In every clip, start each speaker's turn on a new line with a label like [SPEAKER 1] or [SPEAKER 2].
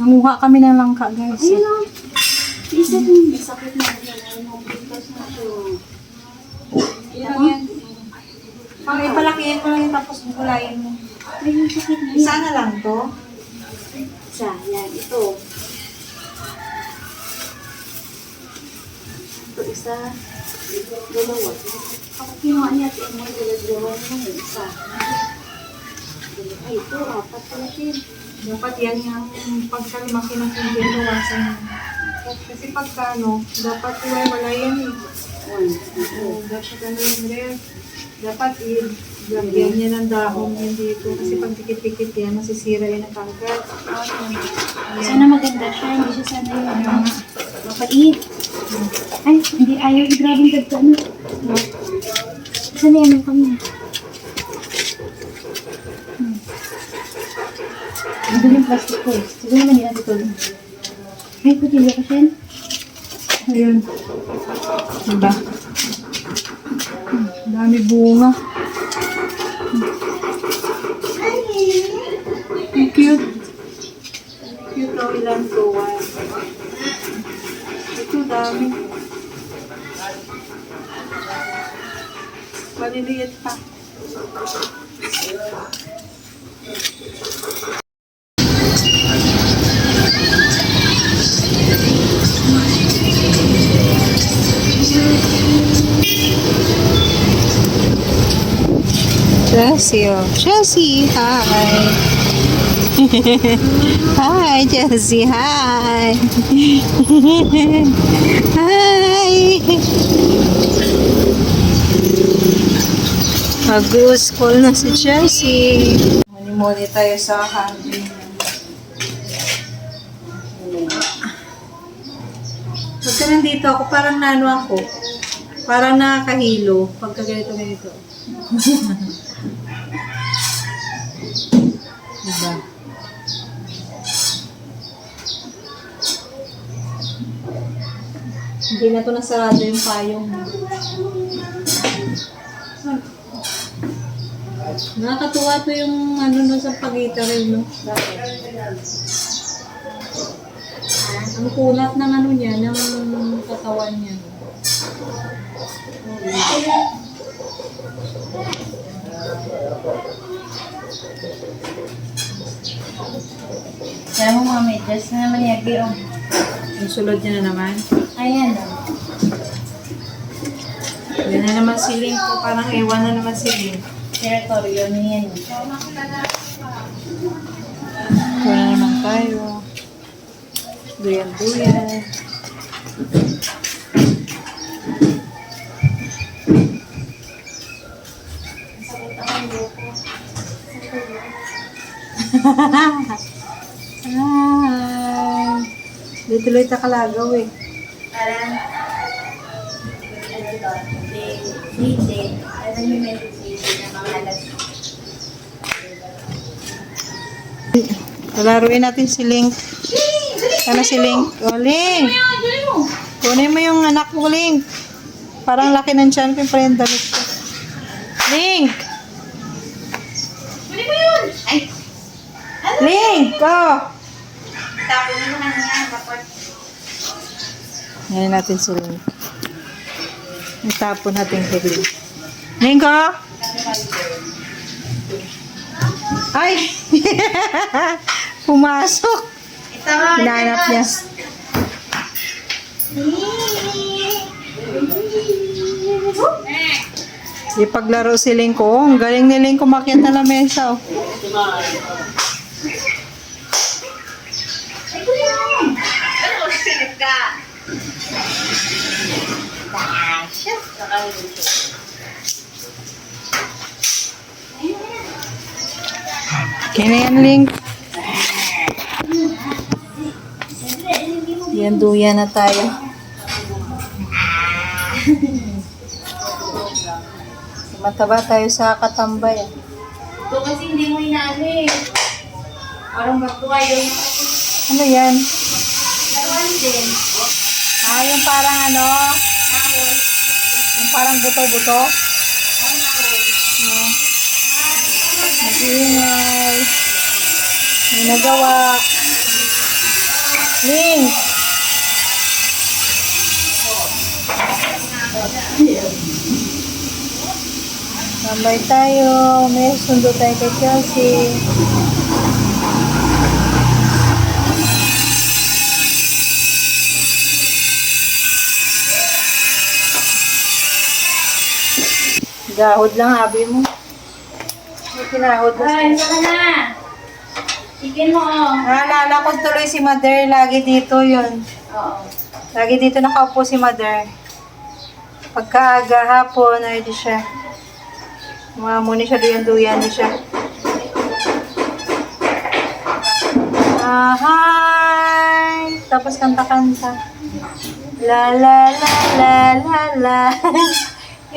[SPEAKER 1] Nanguha kami ng langka, guys.
[SPEAKER 2] Ayun o. Isa din. May sakit na yan. Ayun o. Pintos na siya.
[SPEAKER 1] Yan yan. Pang ipalakihin mo lang yung tapos gulayin mo.
[SPEAKER 2] Ayun, sakit na yan.
[SPEAKER 1] Isa na lang to.
[SPEAKER 2] Isa. Yan. Ito. Ito isa. Dalawa. Ako kinuha niya. Ito mo. Dalawa mo. Isa. Ay, ito. Apat pala din.
[SPEAKER 1] Dapat yan yung pagkalimaki ng kumbin, bawasan mo. Kasi pagka dapat wala yan eh. Dapat yung ref. Dapat ilagyan niya ng dahon yan dito. Kasi pag dikit-dikit yan, masisira yan ang kagad.
[SPEAKER 2] Sana maganda siya. Hindi siya sana yung mapait. Ay, hindi ayaw. Grabe yung gagto. Sana yan kami. Ito yung plastic ko eh. Siguro naman yan dito. Ay, kutilyo ko siya.
[SPEAKER 1] Ayun. Diba? Dami bunga. Ang cute. Cute o ilan flower. Ito dami. Maliliit pa. Jessie, oh. Jessie, hi. Hi, Jessie, hi. Hi. Mag-school na si Jessie. Muni-muni tayo sa hangin. Pagka nandito ako, parang nano ako. Parang nakakahilo. Pagka ganito. Diba? Hindi na to nasarado yung payong. Nakakatuwa to yung sa pagita rin, no? Ang kunat ng niya, ng katawan niya.
[SPEAKER 2] Kaya mo mga medyas na naman yagi o.
[SPEAKER 1] Yung sulod niya na naman.
[SPEAKER 2] Ayan o.
[SPEAKER 1] Yan na naman si Link ko. Parang ewan na naman si Link.
[SPEAKER 2] Territoryo na yan.
[SPEAKER 1] Ito na naman tayo. Duyan-duyan. Hi! Dito-loy ta kalagaw eh.
[SPEAKER 2] Parang, DJ, ano yung meditation na mga alas.
[SPEAKER 1] Laruin natin si Link. Ano si Link? O, Link! Kunin mo yung anak mo, Link. Parang laki ng tiyan ko yung parang damit ko. Link!
[SPEAKER 2] Kunin mo yun! Ay!
[SPEAKER 1] Link! Oh!
[SPEAKER 2] Tapos mo naman niya, dapat.
[SPEAKER 1] Ngayon natin si Link. Itapon natin kay Link. Link, oh! Ay! Pumasok! Hinahanap niya. Ipaglaro si Link, oh. Ang galing ni Link kumakyat na lamesa, oh.
[SPEAKER 2] Ay, kunin mo! Ano, silip ka? Dasha! Nakahulog siya.
[SPEAKER 1] Kaya na yan, Link. Yan, duya na tayo. Mataba tayo sa katambay.
[SPEAKER 2] Ito kasi hindi mo inaano eh. Parang magtuwa yung
[SPEAKER 1] Ano yan?
[SPEAKER 2] laruan din.
[SPEAKER 1] Yung parang
[SPEAKER 2] Nakol.
[SPEAKER 1] yung parang buto-buto.
[SPEAKER 2] Ang nakol.
[SPEAKER 1] Nag-iingay. May nagawa. Ling! Tambay tayo. May sundo tayo kay Chelsea. Gahod lang, abi mo. May pinahod na
[SPEAKER 2] Ay,
[SPEAKER 1] siya.
[SPEAKER 2] saka na. Chicken mo, oh.
[SPEAKER 1] Naalala ko tuloy si Mother. Lagi dito yun.
[SPEAKER 2] Oo.
[SPEAKER 1] Lagi dito nakaupo si Mother. Pagkaaga hapon, ay di siya. Mamuni siya, duyan-duyan di siya. Hi! Tapos kanta-kanta. La la la la la la.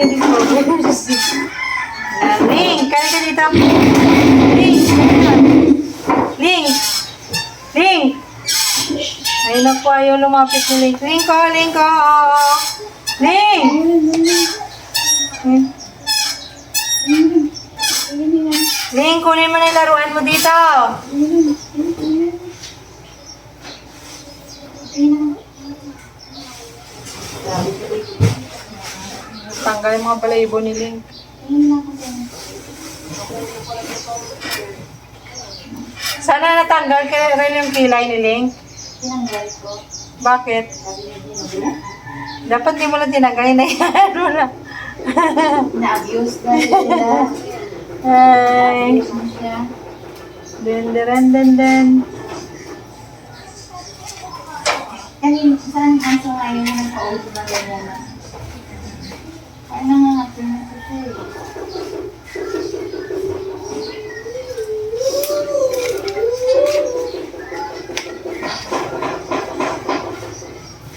[SPEAKER 1] Yun din po. Ling, kaya ka dito. Ling, Ling! Ling! Ayun na po, ayaw lumapit ni Ling. Ling ko, Ling ko! Ling! Ling, kunin mo na yung laruan mo dito. Tanggal yung mga balayibo ni Ling. Sana natanggal kaya rin yung kilay ni Ling.
[SPEAKER 2] Tinanggal ko.
[SPEAKER 1] Bakit? Dapat di mo lang tinanggal na yan. Wala.
[SPEAKER 2] Na-abuse dahil sila.
[SPEAKER 1] Hi.
[SPEAKER 2] Abuse mo siya.
[SPEAKER 1] Den.
[SPEAKER 2] Kanina, saan ang sa ngayon na nagpa-ulit na ganyan na? Kaya nangangatin na ko siya eh.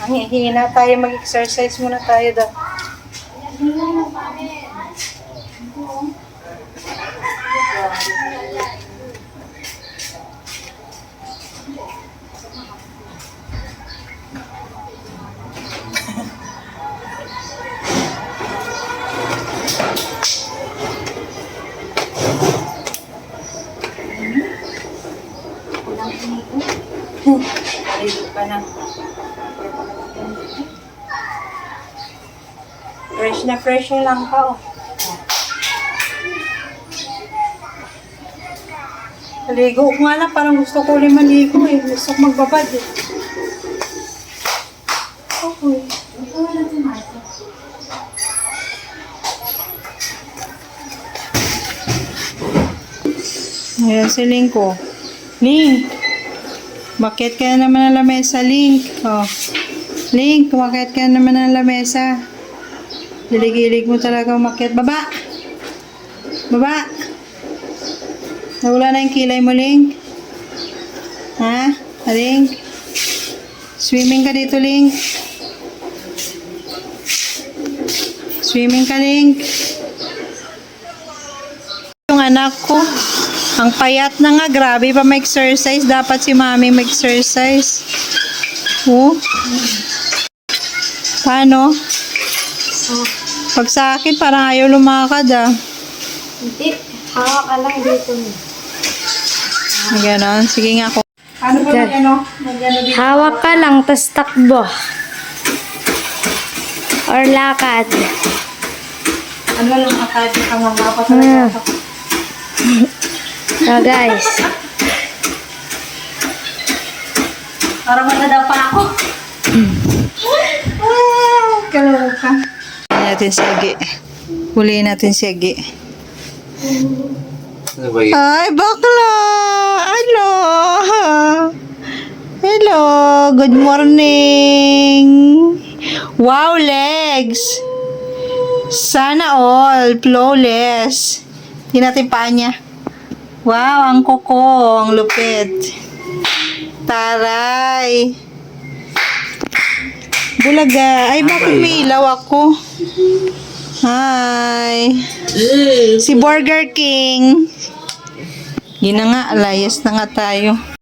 [SPEAKER 1] Ang hihina tayo, mag-exercise muna tayo daw. Ayun ka na. Fresh na lang ka, oh. Maligo ko nga lang, parang gusto ko ulit maligo eh. Gusto ko magbabad eh. Okay. Ayan si Ling ko. Ling! Bakit ka naman ng lamesa, Ling? Oh. Ling, kumakit ka naman ng lamesa. Dilig-ilig mo talaga umakyat. Baba! Baba! Nawala na yung kilay mo, Ling. Ha? Ling? Swimming ka dito, Ling. Swimming ka, Ling. Yung anak ko, ang payat na nga. Grabe pa mag-exercise. Dapat si mami mag-exercise. Oh. Paano? Pag sa akin, parang ayaw lumakad ah.
[SPEAKER 2] Hindi. Hawak ka lang dito.
[SPEAKER 1] Ganon. Sige nga ako. Paano ba mag-ano? Mag-ano dito?
[SPEAKER 2] Hawak ka lang, tas takbo. Or lakad.
[SPEAKER 1] Ano lang akad? Ang mga talaga.
[SPEAKER 2] So guys.
[SPEAKER 1] Parang madadapa ako. Kaloka. Huli natin si Agi. Huli natin si Agi.
[SPEAKER 3] Ano ba yun?
[SPEAKER 1] Ay, bakla! Hello! Hello! Good morning! Wow, legs! Sana all. Flawless. Hindi natin paa niya. Wow, ang kuko. Ang lupit. Taray! Bulaga. Ay, bakit may ilaw ako? Hi! Si Burger King. Yun na nga, layas na nga tayo.